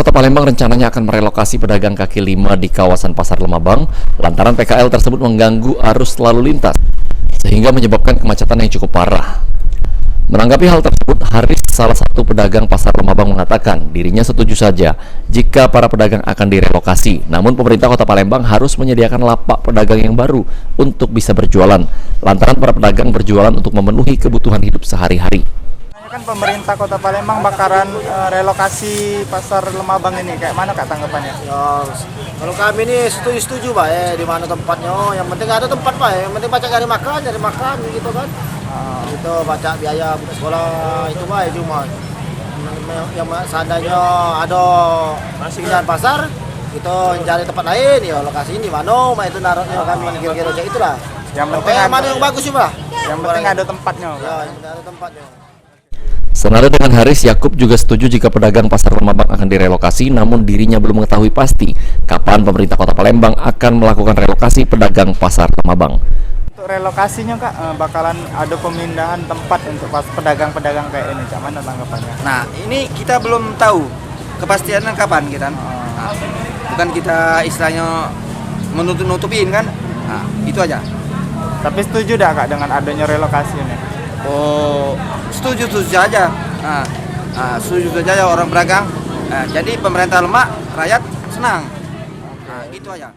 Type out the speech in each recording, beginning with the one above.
Kota Palembang rencananya akan merelokasi pedagang kaki lima di kawasan Pasar Lemabang lantaran PKL tersebut mengganggu arus lalu lintas sehingga menyebabkan kemacetan yang cukup parah. Menanggapi hal tersebut, Haris, salah satu pedagang Pasar Lemabang, mengatakan dirinya setuju saja jika para pedagang akan direlokasi. Namun pemerintah Kota Palembang harus menyediakan lapak pedagang yang baru untuk bisa berjualan lantaran para pedagang berjualan untuk memenuhi kebutuhan hidup sehari-hari. Kan pemerintah Kota Palembang bakaran relokasi Pasar Lemabang ini, kayak mana Kak tanggapannya? Ya, kalau kami ini setuju Pak, di mana tempatnya. Yang penting ada tempat Pak, yang penting baca cari makan gitu kan. Itu baca biaya buka sekolah itu Pak, cuma yang seandainya ada pindahan pasar itu cari tempat lain, ya lokasi ini mana itu naruhnya kami kira-kira itulah. Yang penting ada, mana yang bagus sih Pak. Yang penting ada tempatnya. Ya, yang penting ada tempatnya. Senada dengan Haris, Yakub juga setuju jika pedagang Pasar Lemabang akan direlokasi, namun dirinya belum mengetahui pasti kapan pemerintah Kota Palembang akan melakukan relokasi pedagang Pasar Lemabang. Untuk relokasinya Kak, bakalan ada pemindahan tempat untuk pedagang-pedagang kayak ini, Cak, mana tanggapannya? Nah, ini kita belum tahu kepastiannya kapan kita. Nah, bukan kita istilahnya menutup-nutupin kan? Nah, itu aja. Tapi setuju dah Kak dengan adanya relokasi ini? Oh, setuju saja. Setuju saja orang berdagang. Jadi pemerintah lemah, rakyat senang. Nah, gitu aja.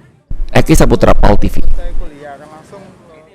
Eki Saputra, PAL TV. Saya kuliah kan langsung